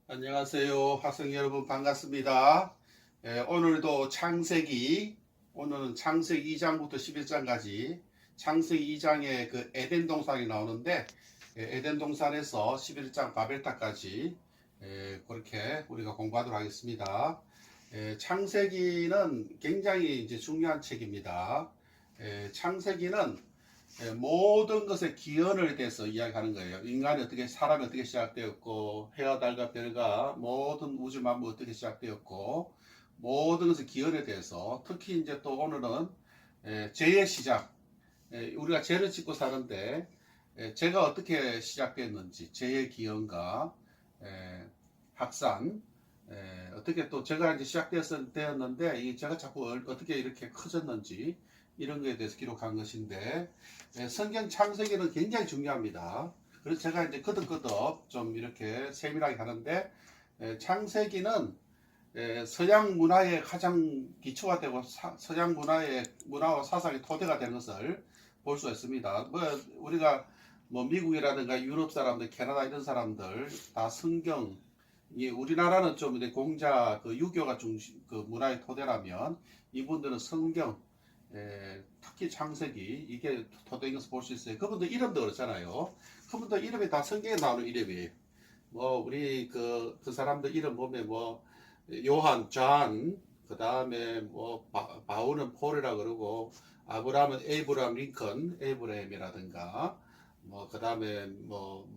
안녕하세요. 학생 여러분 반갑습니다. 오늘도 오늘은 창세기 2장부터 11장까지 창세기 2장에 그 에덴 동산이 나오는데 에덴 동산에서 11장 바벨탑까지 그렇게 우리가 공부하도록 하겠습니다. 창세기는 굉장히 이제 중요한 책입니다. 창세기는 모든 것의 기원에 대해서 이야기하는 거예요. 사람이 어떻게 시작되었고, 해와 달과 별과 모든 우주 만물 어떻게 시작되었고, 모든 것의 기원에 대해서, 특히 이제 또 오늘은 죄의 시작, 우리가 죄를 짓고 사는데 죄가 어떻게 시작됐는지, 죄의 기원과 확산, 어떻게 또 죄가 이제 시작되었는데 이 죄가 자꾸 어떻게 이렇게 커졌는지 이런 거에 대해서 기록한 것인데 성경 창세기는 굉장히 중요합니다. 그래서 제가 이제 거듭거듭 좀 이렇게 세밀하게 하는데 창세기는 서양 문화의 가장 기초가 되고 서양 문화와 사상의 토대가 되는 것을 볼 수 있습니다. 우리가 미국이라든가 유럽 사람들, 캐나다 이런 사람들 다 성경, 우리나라는 좀 공자 유교가 그 문화의 토대라면 이분들은 성경, 특히 창세기 이게 토대인 것을 볼 수 있어요. 그분들 이름도 그렇잖아요. 그분들 이름이 다 성경에 나오는 이름이에요. 우리 그 사람들 이름 보면 요한, 존, 그 다음에 바울은 폴이라 그러고 아브라함은 에이브람 링컨, 에이브라임이라든가 그 다음에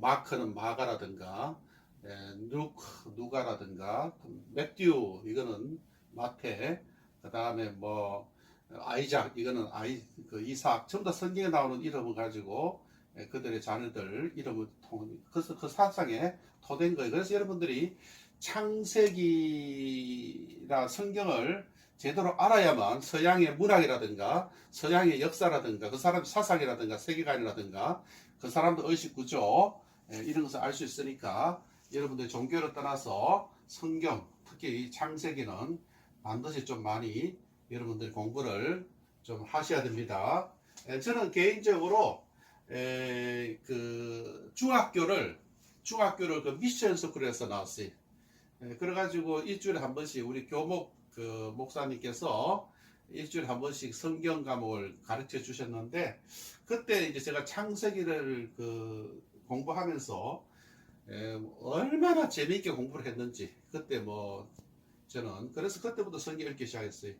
마크는 마가라든가 누가라든가 매튜 이거는 마태, 그 다음에 아이작 이거는 이삭 전부 다 성경에 나오는 이름을 가지고 그들의 자녀들 이름을 그래서 그 사상에 토된 거예요. 그래서 여러분들이 창세기라 성경을 제대로 알아야만 서양의 문학이라든가 서양의 역사라든가 그 사람의 사상이라든가 세계관이라든가 그 사람들 의식 구조 이런 것을 알 수 있으니까 여러분들 종교를 떠나서 성경 특히 이 창세기는 반드시 좀 많이 여러분들 공부를 좀 하셔야 됩니다. 저는 개인적으로 그 중학교를 그 미션 스쿨에서 나왔어요. 그래가지고 일주일에 한 번씩 우리 교목 그 목사님께서 일주일에 한 번씩 성경 과목을 가르쳐 주셨는데 그때 이제 제가 창세기를 그 공부하면서 얼마나 재미있게 공부를 했는지 그때 저는 그래서 그때부터 성경 읽기 시작했어요.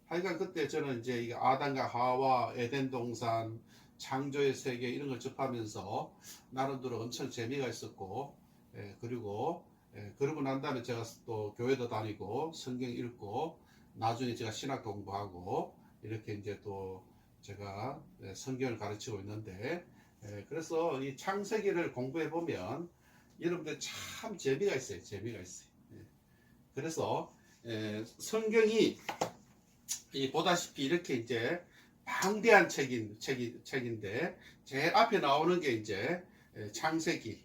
하여간 그때 저는 이제 이 아담과 하와, 에덴 동산, 창조의 세계 이런 걸 접하면서 나름대로 엄청 재미가 있었고, 그리고 그러고 난 다음에 제가 또 교회도 다니고 성경 읽고 나중에 제가 신학 공부하고 이렇게 이제 또 제가 성경을 가르치고 있는데 그래서 이 창세기를 공부해 보면 여러분들 참 재미가 있어요. 재미가 있어요. 그래서 성경이 보다시피 이렇게 이제 방대한 책인데 제일 앞에 나오는 게 이제 창세기.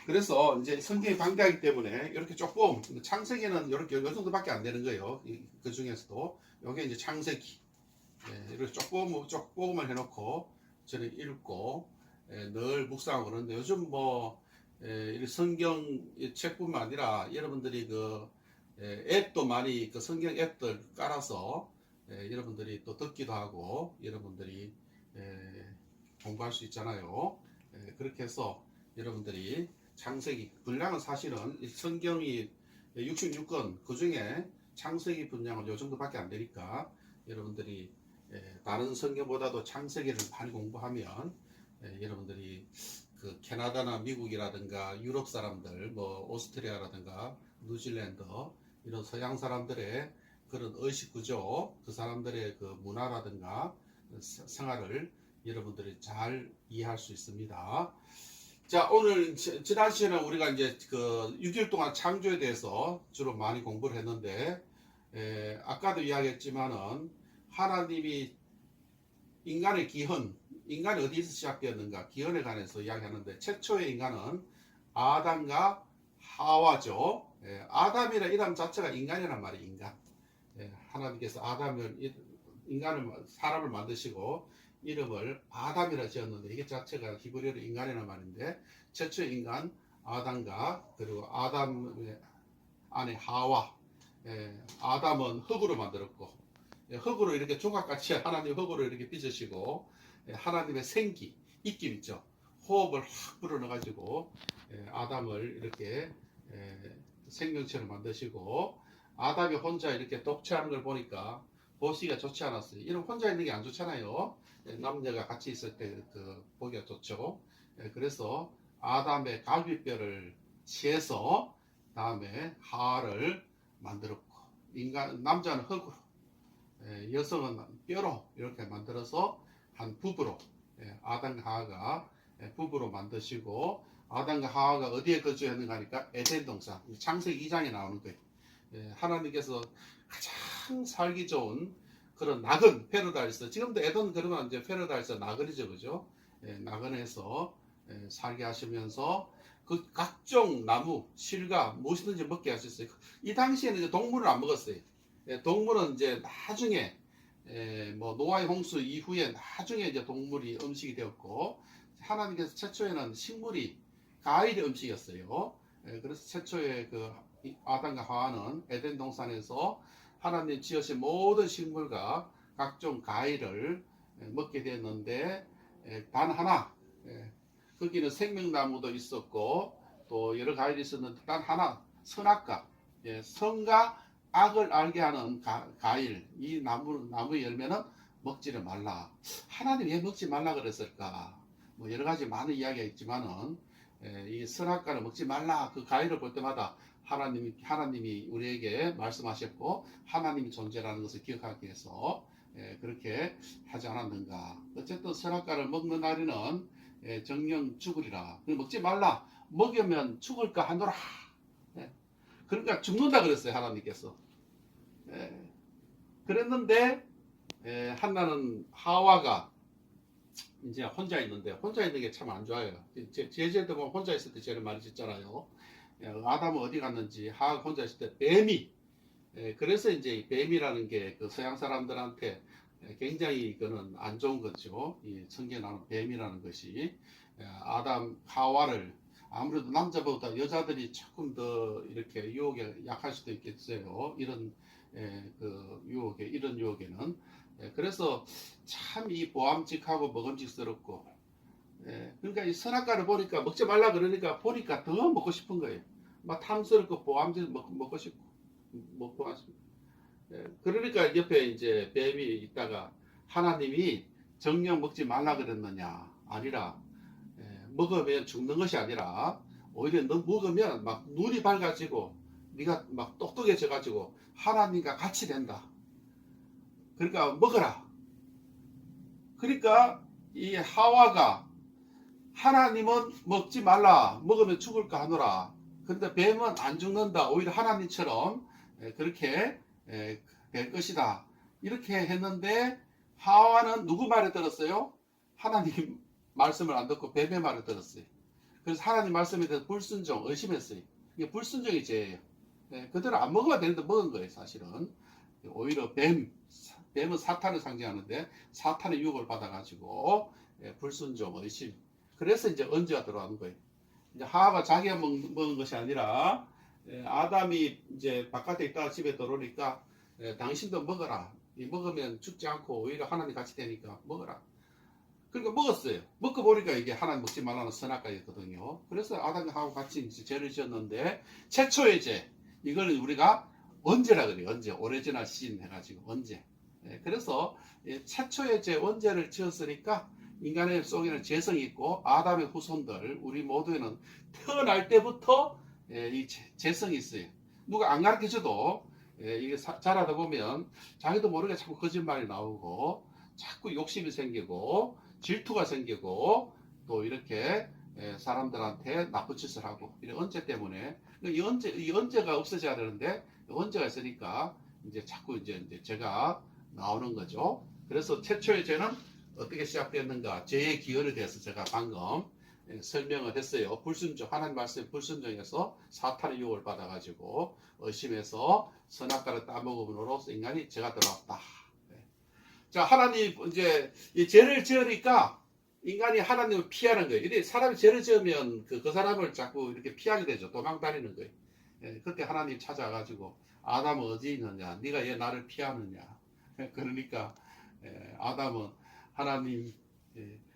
그래서 이제 성경이 방대하기 때문에 이렇게 조금 창세기는 이렇게 요 정도밖에 안 되는 거예요. 그 중에서도 이게 이제 창세기. 이렇게 조금만 해놓고 저는 읽고 늘 묵상하고 그러는데 요즘 이 성경 책뿐만 아니라 여러분들이 앱도 많이 그 성경 앱들 깔아서 여러분들이 또 듣기도 하고 여러분들이 공부할 수 있잖아요. 그렇게 해서 여러분들이 창세기 분량은 사실은 성경이 66권 그 중에 창세기 분량은 요 정도밖에 안 되니까 여러분들이 다른 성경보다도 창세기를 많이 공부하면 여러분들이 그 캐나다나 미국이라든가 유럽 사람들 오스트리아라든가 뉴질랜드 이런 서양 사람들의 그런 의식 구조 그 사람들의 그 문화라든가 생활을 여러분들이 잘 이해할 수 있습니다. 자, 오늘 지난 시간에 우리가 이제 그 6일 동안 창조에 대해서 주로 많이 공부를 했는데 아까도 이야기했지만은 하나님이 인간의 기원, 인간이 어디서 시작되었는가 기원에 관해서 이야기하는데 최초의 인간은 아담과 하와죠. 아담이라는 이름 자체가 인간이란 말이에요. 인간. 하나님께서 사람을 만드시고 이름을 아담이라 지었는데 이게 자체가 히브리어로 인간이란 말인데 최초의 인간 아담과 그리고 아담의 아내 하와. 아담은 흙으로 만들었고 흙으로 이렇게 조각같이 하나님 흙으로 이렇게 빚으시고 하나님의 생기, 입김 있죠. 호흡을 확 불어넣어가지고 아담을 이렇게 생명체로 만드시고 아담이 혼자 이렇게 독채하는 걸 보니까 보시기가 좋지 않았어요. 이런 혼자 있는 게 안 좋잖아요. 남녀가 같이 있을 때 그 보기가 좋죠. 그래서 아담의 갈비뼈를 취해서 다음에 하와를 만들었고 남자는 흙으로 여성은 뼈로 이렇게 만들어서 한 부부로 아담과 하와가 부부로 만드시고 아담과 하와가 어디에 거주했는가 하니까 에덴 동산 창세기 2장에 나오는 거예요. 하나님께서 가장 살기 좋은 그런 낙은 페르다이스 지금도 에덴 그러면 이제 페르다이스 낙은이죠, 그죠? 낙은에서 살게 하시면서 그 각종 나무, 실과 무엇이든지 먹게 하셨어요. 이 당시에는 이제 동물을 안 먹었어요. 동물은 이제 나중에 뭐 노아의 홍수 이후에 나중에 이제 동물이 음식이 되었고 하나님께서 최초에는 식물이 과일의 음식이었어요. 그래서 최초의 그 아담과 하와는 에덴 동산에서 하나님 지으신 모든 식물과 각종 과일을 먹게 되었는데 단 하나 거기는 생명나무도 있었고 또 여러 과일이 있었는데 단 하나 선악과 선과 악을 알게 하는 과일 이 나무 열매는 먹지를 말라. 하나님 왜 먹지 말라 그랬을까? 뭐 여러 가지 많은 이야기가 있지만은 이 선악과를 먹지 말라 그 과일을 볼 때마다 하나님이 우리에게 말씀하셨고 하나님이 존재라는 것을 기억하기 위해서 그렇게 하지 않았는가. 어쨌든 선악과를 먹는 날에는 정령 죽으리라. 먹지 말라. 먹으면 죽을까 하노라. 그러니까 죽는다 그랬어요 하나님께서. 그랬는데 한나는 하와가 이제 혼자 있는데 혼자 있는 게 참 안 좋아요. 제자들 보면 혼자 있을 때 제일 많이 짓잖아요. 아담은 어디 갔는지 하와가 혼자 있을 때 뱀이 그래서 이제 뱀이라는 게 그 서양 사람들한테 굉장히 그는 안 좋은 거죠. 이 성경에 나오는 뱀이라는 것이 아담 하와를 아무래도 남자보다 여자들이 조금 더 이렇게 유혹에 약할 수도 있겠어요. 이런 그 유혹에 이런 유혹에는 그래서 참 이 보암직하고 먹음직스럽고 그러니까 이 선악과를 보니까 먹지 말라 그러니까 보니까 더 먹고 싶은 거예요. 막 탐스럽고 보암직 먹고 싶고 먹고 하십니다. 그러니까 옆에 이제 뱀이 있다가 하나님이 정령 먹지 말라 그랬느냐 아니라 먹으면 죽는 것이 아니라 오히려 너 먹으면 막 눈이 밝아지고 네가 막 똑똑해져 가지고 하나님과 같이 된다. 그러니까 먹어라. 그러니까 이 하와가 하나님은 먹지 말라 먹으면 죽을까 하노라. 근데 뱀은 안 죽는다. 오히려 하나님처럼 그렇게 될 것이다. 이렇게 했는데 하와는 누구 말을 들었어요? 하나님 말씀을 안 듣고 뱀의 말을 들었어요. 그래서 하나님 말씀에 대해서 불순종, 의심했어요. 이게 불순종이 죄예요. 그대로 안 먹어야 되는데 먹은 거예요, 사실은. 오히려 뱀은 사탄을 상징하는데 사탄의 유혹을 받아가지고 불순종, 의심. 그래서 이제 언제가 들어가는 거예요. 이제 하와가 자기가 먹은 것이 아니라 아담이 이제 바깥에 있다가 집에 들어오니까 당신도 먹어라. 먹으면 죽지 않고 오히려 하나님 같이 되니까 먹어라. 그러니까 먹었어요. 먹고 보니까 이게 하나님 먹지 말라는 선악과였거든요. 그래서 아담하고 같이 이제 죄를 지었는데 최초의 죄 이거는 우리가 언제라 그래요. 언제 오래전에 시인 해가지고 언제. 그래서 최초의 죄 원죄를 지었으니까 인간의 속에는 죄성이 있고 아담의 후손들 우리 모두에는 태어날 때부터 이 죄성이 있어요. 누가 안 가르쳐줘도 이게 자라다 보면 자기도 모르게 자꾸 거짓말이 나오고 자꾸 욕심이 생기고 질투가 생기고 또 이렇게 사람들한테 나쁜 짓을 하고 이런 언제 때문에 이 언제가 없어져야 되는데 언제가 있으니까 이제 자꾸 이제 죄가 나오는 거죠. 그래서 최초의 죄는 어떻게 시작됐는가 죄의 기원에 대해서 제가 방금 설명을 했어요. 불순종 하나님 말씀에 불순종해서 사탄의 유혹을 받아가지고 의심해서 선악과를 따먹음으로써 인간이 죄가 들어왔다. 자 하나님 이제 이 죄를 지으니까 인간이 하나님을 피하는 거예요. 이래 사람이 죄를 지으면 그 사람을 자꾸 이렇게 피하게 되죠. 도망다니는 거예요. 예, 그때 하나님 찾아가지고 아담은 어디 있느냐? 네가 왜 나를 피하느냐? 그러니까 아담은 하나님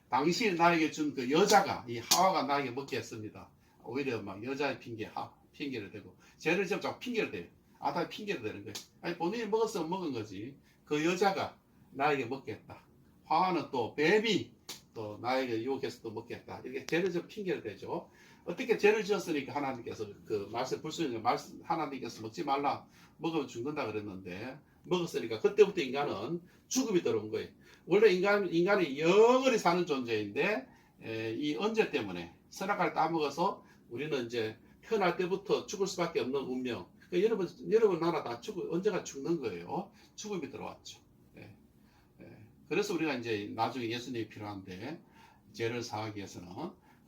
당신이 나에게 준 그 여자가 이 하와가 나에게 먹게 했습니다. 오히려 막 여자의 핑계를 대고 죄를 지으면 자꾸 핑계를 대요. 아담이 핑계를 대는 거예요. 아니 본인이 먹었으면 먹은 거지. 그 여자가 나에게 먹게 했다. 하와는 또 뱀이 또 나에게 유혹해서 또 먹겠다. 이렇게 죄를 지어 핑계를 대죠. 어떻게 죄를 지었으니까 하나님께서 그 말씀 불순종의 말씀 하나님께서 먹지 말라 먹으면 죽는다 그랬는데 먹었으니까 그때부터 인간은 죽음이 들어온 거예요. 원래 인간이 영원히 사는 존재인데 이 언제 때문에 선악과를 따먹어서 우리는 이제 태어날 때부터 죽을 수밖에 없는 운명. 그러니까 여러분 나라 다 언제가 죽는 거예요. 죽음이 들어왔죠. 그래서 우리가 이제 나중에 예수님이 필요한데 죄를 사하기 위해서는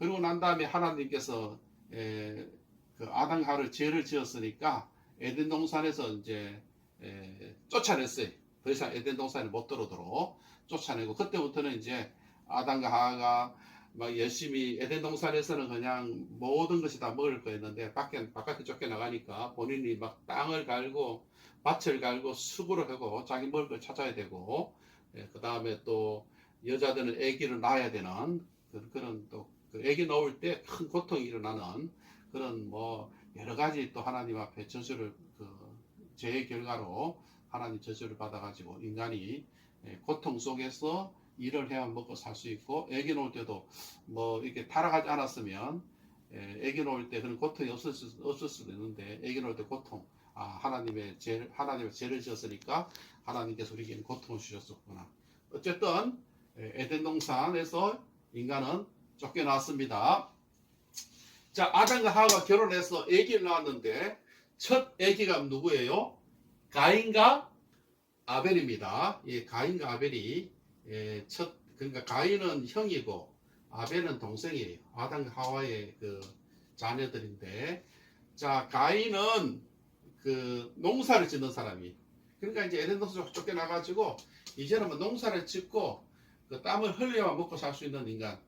그리고 난 다음에 하나님께서 그 아담과 하와를 죄를 지었으니까 에덴 동산에서 이제 쫓아냈어요. 더 이상 에덴 동산에 못 들어오도록 쫓아내고 그때부터는 이제 아담과 하와가 막 열심히 에덴 동산에서는 그냥 모든 것이 다 먹을 거였는데 바깥에 쫓겨나가니까 본인이 막 땅을 갈고 밭을 갈고 수고를 하고 자기 먹을 걸 찾아야 되고 그 다음에 또 여자들은 아기를 낳아야 되는 그런 또 그 아기 낳을 때 큰 고통이 일어나는 그런 뭐 여러 가지 또 하나님 앞에 저주를 그 죄의 결과로 하나님 저주를 받아가지고 인간이 고통 속에서 일을 해야 먹고 살 수 있고 아기 낳을 때도 뭐 이렇게 타락하지 않았으면 아기 낳을 때 그런 고통이 없을 수도 있는데 아기 낳을 때 고통 하나님의 죄를 지었으니까 하나님께서 우리에게 고통을 주셨었구나. 어쨌든 에덴 동산에서 인간은 쫓겨났습니다. 자, 아담과 하와가 결혼해서 아기를 낳았는데 첫 아기가 누구예요? 가인과 아벨입니다. 예, 가인과 아벨이 그러니까 가인은 형이고 아벨은 동생이에요. 아담과 하와의 그 자녀들인데, 자, 가인은 그 농사를 짓는 사람이. 그러니까 이제 에덴 동산에서 쫓겨나가지고 이제는 뭐 농사를 짓고 그 땀을 흘려야 먹고 살 수 있는 인간.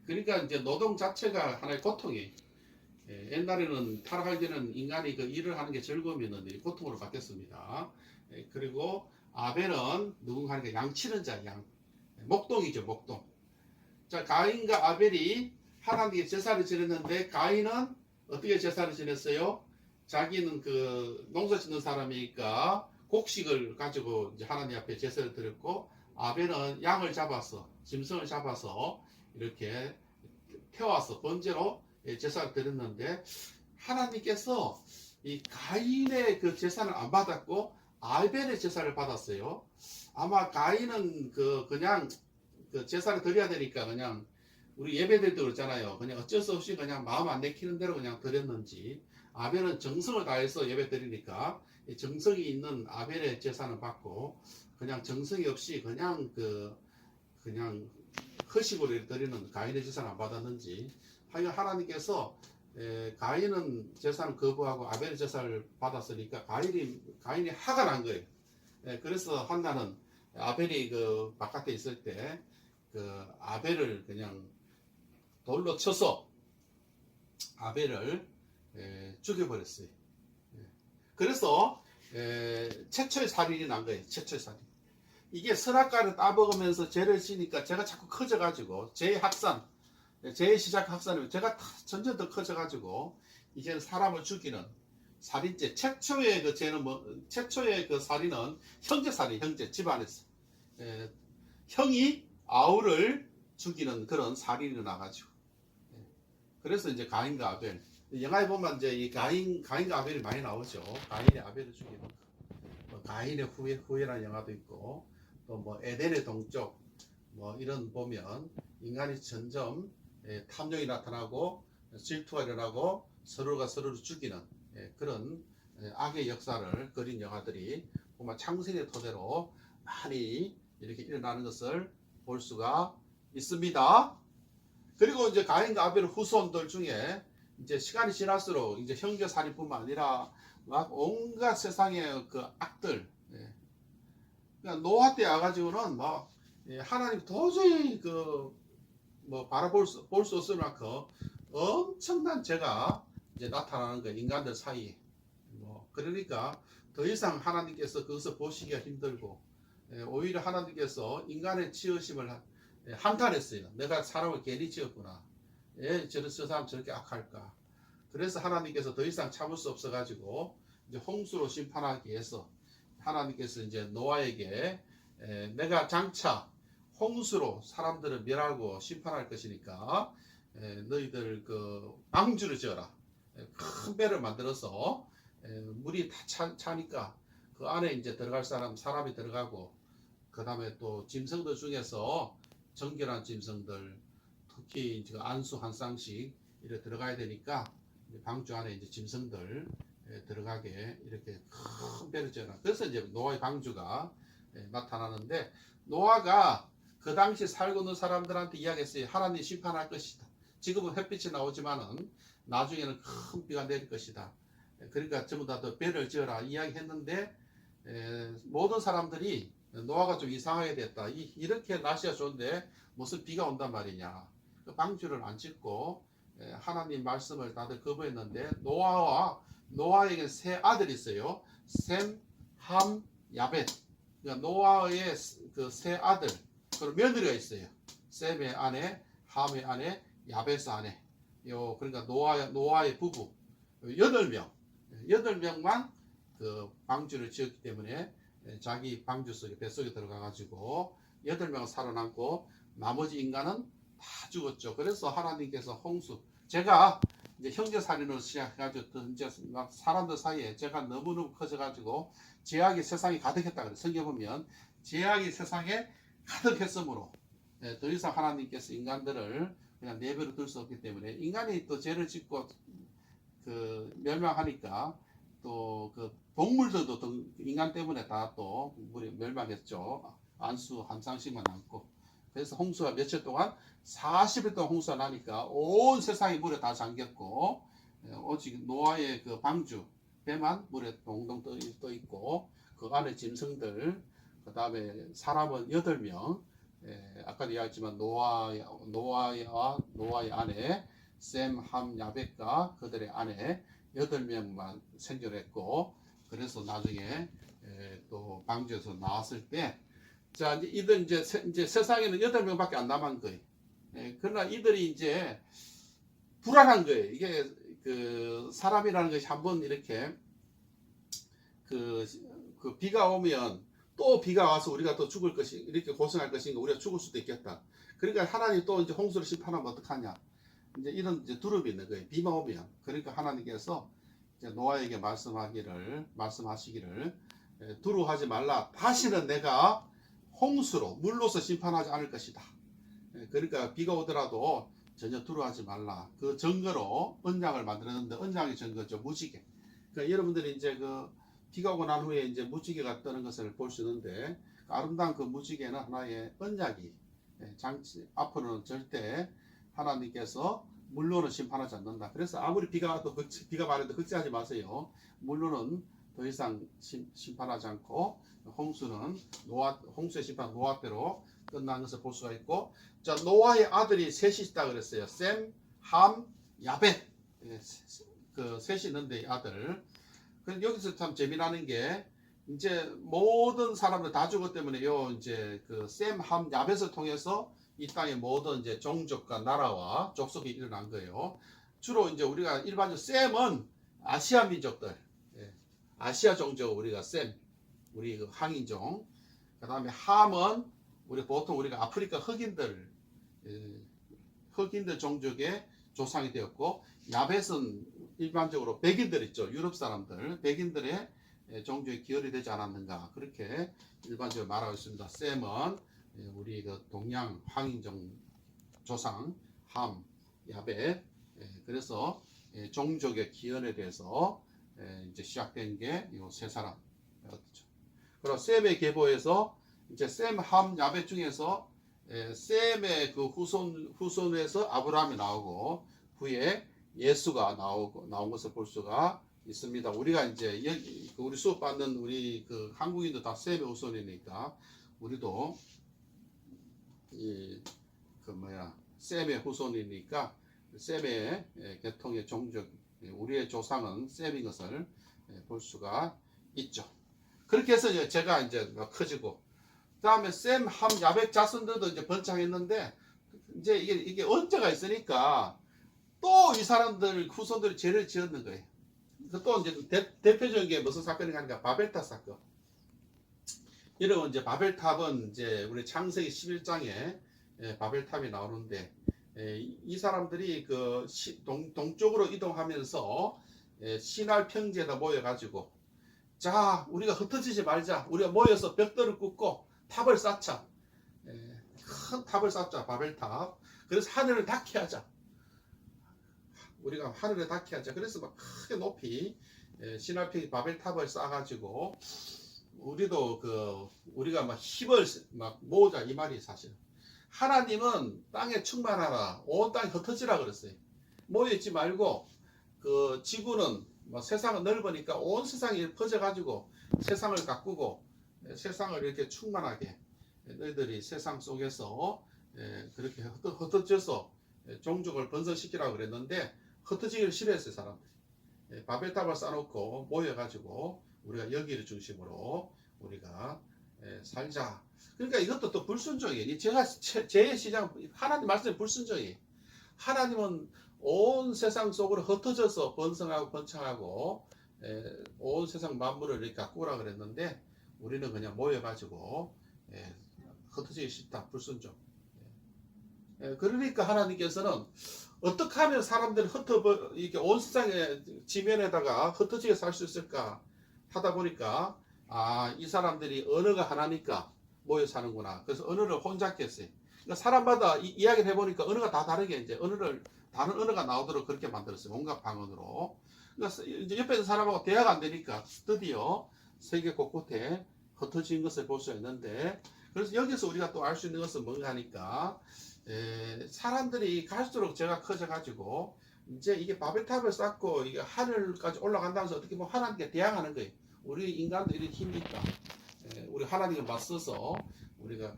그러니까 이제 노동 자체가 하나의 고통이에요. 옛날에는 타락하기 전에는 인간이 그 일을 하는 게 즐거움이었는데 고통으로 바뀌었습니다. 그리고 아벨은 누군가 하니까 양 치는 자, 목동이죠, 목동. 자, 가인과 아벨이 하나님께 제사를 지냈는데 가인은 어떻게 제사를 지냈어요? 자기는 그 농사 짓는 사람이니까 곡식을 가지고 이제 하나님 앞에 제사를 드렸고 아벨은 양을 잡아서 짐승을 잡아서 이렇게 태워서 번제로 제사를 드렸는데 하나님께서 이 가인의 그 제사는 안 받았고 아벨의 제사를 받았어요. 아마 가인은 그냥 그 제사를 드려야 되니까 그냥 우리 예배드릴 때 그렇잖아요. 그냥 어쩔 수 없이 그냥 마음 안 내키는 대로 그냥 드렸는지 아벨은 정성을 다해서 예배 드리니까 정성이 있는 아벨의 제사는 받고 그냥 정성이 없이 그냥 그냥 허식으로 드리는 가인의 제사는 안 받았는지 하여간 하나님께서 가인은 제사를 거부하고 아벨의 제사를 받았으니까 가인이 화가 난 거예요. 그래서 한나는 아벨이 그 바깥에 있을 때 그 아벨을 그냥 돌로 쳐서 아벨을 죽여버렸어요. 그래서 최초의 살인이 난 거예요. 최초의 살인. 이게 선악과를 따먹으면서 죄를 지니까 죄가 자꾸 커져가지고 죄의 시작 확산이면 죄가 점점 더 커져가지고 이제는 사람을 죽이는 살인죄. 최초의 그 죄는 최초의 그 살인은 형제살인, 형제 집안에서 형이 아우를 죽이는 그런 살인이 나가지고. 그래서 이제 가인과 아벨. 영화에 보면 이제 이 가인과 아벨이 많이 나오죠. 가인이 아벨을 죽이는 가인의 후예라는 영화도 있고 또 뭐 에덴의 동쪽 뭐 이런 보면 인간이 점점 탐욕이 나타나고 질투가 일어나고 서로가 서로를 죽이는 그런 악의 역사를 그린 영화들이 보면 창세기의 토대로 많이 이렇게 일어나는 것을 볼 수가 있습니다. 그리고 이제 가인과 아벨의 후손들 중에 이제 시간이 지날수록 이제 형제 살인뿐만 아니라 막 온갖 세상의 그 악들, 그러니까 노아 때 와가지고는 막 하나님 도저히 그 뭐 바라볼 볼 수 없을 만큼 엄청난 죄가 이제 나타나는 거 인간들 사이에. 뭐 그러니까 더 이상 하나님께서 그것을 보시기가 힘들고 오히려 하나님께서 인간의 지으심을 한탄했어요. 내가 사람을 괜히 지었구나. 저 사람 저렇게 악할까. 그래서 하나님께서 더 이상 참을 수 없어 가지고 이제 홍수로 심판하기 위해서 하나님께서 이제 노아에게 내가 장차 홍수로 사람들을 멸하고 심판할 것이니까 너희들 그 방주를 지어라. 큰 배를 만들어서 물이 다 차니까 그 안에 이제 들어갈 사람이 들어가고, 그 다음에 또 짐승들 중에서 정결한 짐승들, 특히 이제 안수 한 쌍씩 이렇게 들어가야 되니까 방주 안에 이제 짐승들 들어가게 이렇게 큰 배를 지어라. 그래서 이제 노아의 방주가 나타나는데, 노아가 그 당시 살고 있는 사람들한테 이야기했어요. 하나님 심판할 것이다. 지금은 햇빛이 나오지만은 나중에는 큰 비가 내릴 것이다. 그러니까 전부 다 배를 지어라 이야기했는데, 모든 사람들이 노아가 좀 이상하게 됐다. 이렇게 날씨가 좋은데 무슨 비가 온단 말이냐. 그 방주를 안 짓고 하나님 말씀을 다들 거부했는데, 노아에게 세 아들이 있어요. 셈, 함, 야벳. 그러니까 노아의 그 세 아들, 그리고 며느리가 있어요. 셈의 아내, 함의 아내, 야벳의 아내. 그러니까 노아의 부부 8명만 그 방주를 지었기 때문에 자기 방주 속에 뱃속에 들어가 가지고 8명은 살아남고 나머지 인간은 다 죽었죠. 그래서 하나님께서 홍수, 제가 이제 형제 살인으로 시작해가지고 이제 사람들 사이에 제가 너무너무 커져가지고 죄악이 세상에 가득했다 그래요. 성경 보면 죄악이 세상에 가득했으므로 더 이상 하나님께서 인간들을 그냥 내버려 둘 수 없기 때문에, 인간이 또 죄를 짓고 그 멸망하니까 또 그 동물들도 인간 때문에 다 또 멸망했죠. 안수 한 쌍씩만 남고. 그래서 홍수가 며칠 동안 40일 동안 홍수가 나니까 온 세상이 물에 다 잠겼고, 오직 노아의 그 방주 배만 물에 동동 떠 있고, 그 안에 짐승들, 그 다음에 사람은 8명, 아까도 이야기했지만 노아의 아내 셈, 함, 야벳과 그들의 아내 8명만 생존했고, 그래서 나중에 또 방주에서 나왔을 때, 자 이들 이제 세상에는 8명밖에 안 남은 거예요. 그러나 이들이 이제 불안한 거예요. 이게 그 사람이라는 것이 한번 이렇게 그 비가 오면 또 비가 와서 우리가 또 죽을 것이, 이렇게 고생할 것인가, 우리가 죽을 수도 있겠다. 그러니까 하나님 또 이제 홍수를 심판하면 어떡하냐. 이제 이런 이제 두려움이 있는 거예요. 비만 오면. 그러니까 하나님께서 이제 노아에게 말씀하시기를 두려워하지 말라. 다시는 내가 홍수로 물로서 심판하지 않을 것이다. 그러니까 비가 오더라도 전혀 두려워하지 말라. 그 증거로 언약을 만들었는데, 언약의 증거죠. 무지개. 그러니까 여러분들이 이제 그 비가 오고 난 후에 이제 무지개가 뜨는 것을 볼 수 있는데, 아름다운 그 무지개는 하나의 언약이 장치, 앞으로는 절대 하나님께서 물로는 심판하지 않는다. 그래서 아무리 비가 와도 비가 많아도 걱정하지 마세요. 물로는 더 이상 심판하지 않고, 홍수의 심판 노아대로 끝난 것을 볼 수가 있고, 자 노아의 아들이 셋이 있다 그랬어요. 셈, 함, 야벳. 그 셋이 있는데 아들. 그런데 여기서 참 재미나는 게, 이제 모든 사람들 다 죽었기 때문에요. 이제 그 셈, 함, 야벳을 통해서 이 땅의 모든 이제 종족과 나라와 족속이 일어난 거예요. 주로 이제 우리가 일반적으로 셈은 아시아 민족들, 아시아 종족, 우리가 셈, 우리 그 항인종. 그 다음에 함은 보통 우리가 아프리카 흑인들 종족의 조상이 되었고, 야벳은 일반적으로 백인들 있죠. 유럽 사람들, 백인들의 종족의 기혈이 되지 않았는가, 그렇게 일반적으로 말하고 있습니다. 셈은 우리 그 동양 황인종 조상, 함, 야벳. 그래서 종족의 기원에 대해서 이제 시작된 게 이 세 사람. 그리고 셈의 계보에서 이제 셈, 함, 야벳 중에서 셈의 그 후손에서 아브라함이 나오고, 후에 예수가 나온 것을 볼 수가 있습니다. 우리가 이제 우리 수업 받는 우리 그 한국인도 다 셈의 후손이니까 우리도 셈의 후손이니까 셈의 계통의 종족, 우리의 조상은 셈인 것을 볼 수가 있죠. 그렇게 해서 제가 이제 커지고, 그 다음에 셈, 함, 야벳 자손들도 이제 번창했는데, 이제 이게 언제가 있으니까 또 이 사람들 후손들이 죄를 지었는 거예요. 또 이제 대표적인 게 무슨 사건인가 하니까 바벨탑 사건. 여러분 이제 바벨탑은 이제 우리 창세기 11장에 바벨탑이 나오는데, 이 사람들이 그 동쪽으로 이동하면서 시날 평지에다 모여가지고, 자 우리가 흩어지지 말자, 우리가 모여서 벽돌을 굽고 탑을 쌓자, 큰 탑을 쌓자, 바벨탑. 그래서 하늘을 닿게 하자, 우리가 하늘을 닿게 하자. 그래서 막 크게 높이 시날 평지 바벨탑을 쌓아가지고, 우리가 막 힘을 막 모으자, 이 말이 사실. 하나님은 땅에 충만하라, 온 땅이 흩어지라 그랬어요. 모여있지 말고, 그 지구는 세상은 넓으니까 온 세상이 퍼져가지고 세상을 가꾸고, 세상을 이렇게 충만하게 너희들이 세상 속에서 그렇게 흩어져서 종족을 번성시키라고 그랬는데, 흩어지기를 싫어했어요 사람들이. 바벨탑을 쌓아놓고 모여가지고 우리가 여기를 중심으로 우리가 살자. 그러니까 이것도 또 불순종이에요. 제가 제 시장, 하나님 말씀에 불순종이에요. 하나님은 온 세상 속으로 흩어져서 번성하고 번창하고 온 세상 만물을 이렇게 가꾸라 그랬는데, 우리는 그냥 모여가지고 흩어지기 싫다, 불순종. 그러니까 하나님께서는 어떻게 하면 사람들이 이렇게 온 세상의 지면에다가 흩어지게 살 수 있을까 하다 보니까, 이 사람들이 언어가 하나니까 모여 사는구나. 그래서 언어를 혼잡했어요. 그러니까 사람마다 이야기를 해보니까 언어가 다 다르게 이제 다른 언어가 나오도록 그렇게 만들었어요. 온갖 방언으로. 그러니까 이제 옆에 있는 사람하고 대화가 안 되니까 드디어 세계 곳곳에 흩어진 것을 볼 수 있는데, 그래서 여기서 우리가 또 알 수 있는 것은 뭔가 하니까, 사람들이 갈수록 제가 커져가지고 이제 이게 바벨탑을 쌓고 이게 하늘까지 올라간다면서 어떻게 보면 하나님께 대항하는 거예요. 우리 인간도 이런 힘이 있다. 우리 하나님을 맞서서 우리가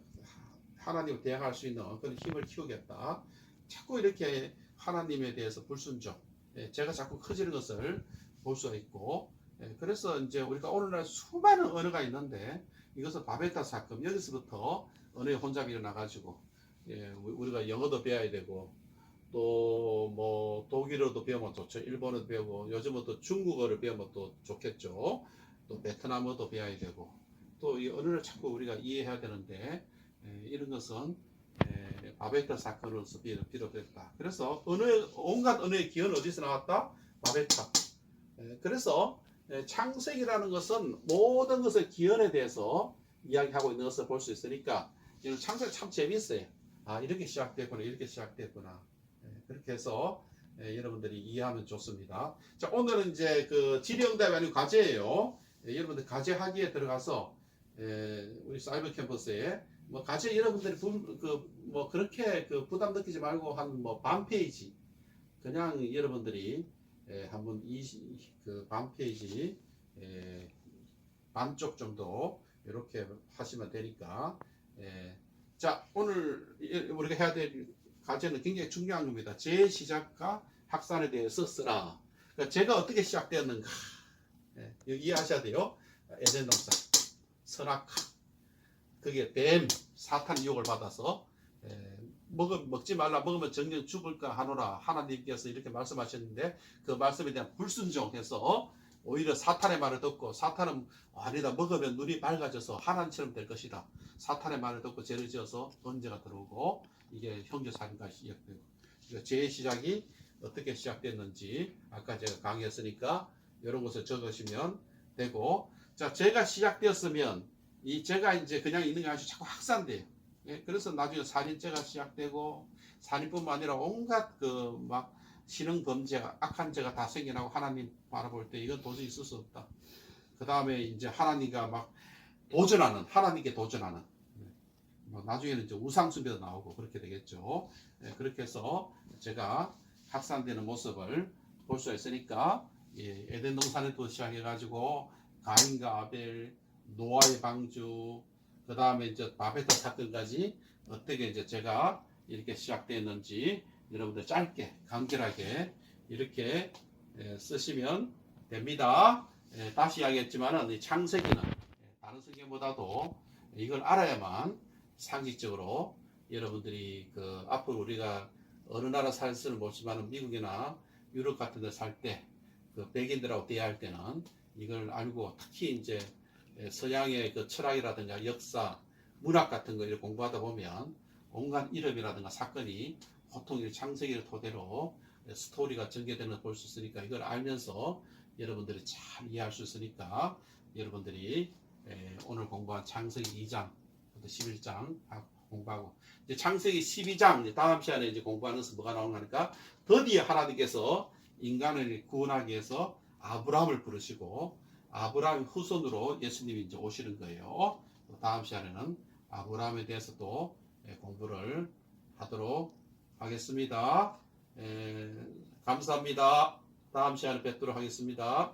하나님을 대항할 수 있는 그런 힘을 키우겠다. 자꾸 이렇게 하나님에 대해서 불순종, 제가 자꾸 커지는 것을 볼 수 있고, 그래서 이제 우리가 오늘날 수많은 언어가 있는데, 이것은 바벨탑 사건, 여기서부터 언어의 혼잡이 일어나가지고, 우리가 영어도 배워야 되고, 또 뭐 독일어도 배우면 좋죠. 일본어도 배우고, 요즘은 또 중국어를 배우면 또 좋겠죠. 또 베트남어도 배워야 되고, 또 이 언어를 자꾸 우리가 이해해야 되는데, 이런 것은 바벨탑 사건으로서 비롯됐다. 그래서 온갖 언어의 기원은 어디서 나왔다? 바벨탑. 그래서 창세기라는 것은 모든 것의 기원에 대해서 이야기하고 있는 것을 볼 수 있으니까, 창세기 참 재미있어요. 이렇게 시작됐구나, 이렇게 시작됐구나. 그렇게 해서 여러분들이 이해하면 좋습니다. 자, 오늘은 이제 그 질의응답이 아니고 과제예요. 여러분들 과제 하기에 들어가서 우리 사이버 캠퍼스에 뭐 과제 여러분들이 뭐 그렇게 부담 느끼지 말고 한 뭐 반 페이지, 그냥 여러분들이 한번 그 반 페이지 반쪽 정도 이렇게 하시면 되니까. 자, 오늘 우리가 해야 될 과제는 굉장히 중요한 겁니다. 재시작과 확산에 대해서 쓰라. 그러니까 제가 어떻게 시작되었는가 이해하셔야 돼요. 에덴 동산, 선악과, 그게 뱀, 사탄 유혹을 받아서 먹지 말라, 먹으면 정령 죽을까 하노라 하나님께서 이렇게 말씀하셨는데, 그 말씀에 대한 불순종해서 오히려 사탄의 말을 듣고, 사탄은 아니다, 먹으면 눈이 밝아져서 하나님처럼 될 것이다, 사탄의 말을 듣고 죄를 지어서 언제가 들어오고, 이게 형제살인까지 시작되고, 그러니까 죄의 시작이 어떻게 시작됐는지 아까 제가 강의했으니까 이런 것을 적으시면 되고, 자, 죄가 시작되었으면 이 죄가 이제 그냥 있는 게 아니고 자꾸 확산돼요. 그래서 나중에 살인죄가 시작되고, 살인뿐만 아니라 온갖 막 신흥 범죄가, 악한 죄가 다 생겨나고, 하나님 바라볼 때 이건 도저히 있을 수 없다. 그 다음에 이제 하나님과 막 하나님께 도전하는, 나중에는 이제 우상숭배도 나오고 그렇게 되겠죠. 그렇게 해서 제가 확산되는 모습을 볼 수 있으니까, 에덴 동산에도 시작해가지고 가인과 아벨, 노아의 방주, 그 다음에 이제 바벨탑 사건까지 어떻게 이제 제가 이렇게 시작되었는지 여러분들 짧게 간결하게 이렇게 쓰시면 됩니다. 다시 이야기했지만은 이 창세기는 다른 성경보다도 이걸 알아야만 상식적으로 여러분들이 그 앞으로 우리가 어느 나라 살지는 모르지만 미국이나 유럽 같은 데 살 때 그 백인들하고 대화할 때는 이걸 알고 특히 이제 서양의 그 철학이라든가 역사, 문학 같은 거 이렇게 공부하다 보면 온갖 이름이라든가 사건이 보통 이 창세기를 토대로 스토리가 전개되는 걸 볼 수 있으니까 이걸 알면서 여러분들이 잘 이해할 수 있으니까 여러분들이 오늘 공부한 창세기 2장, 11장 공부하고 이제 창세기 12장 이제 다음 시간에 이제 공부하는 것은 뭐가 나오는 거니까 드디어 하나님께서 인간을 구원하기 위해서 아브라함을 부르시고 아브라함 후손으로 예수님이 이제 오시는 거예요. 다음 시간에는 아브라함에 대해서 또 공부를 하도록 하겠습니다. 감사합니다. 다음 시간에 뵙도록 하겠습니다.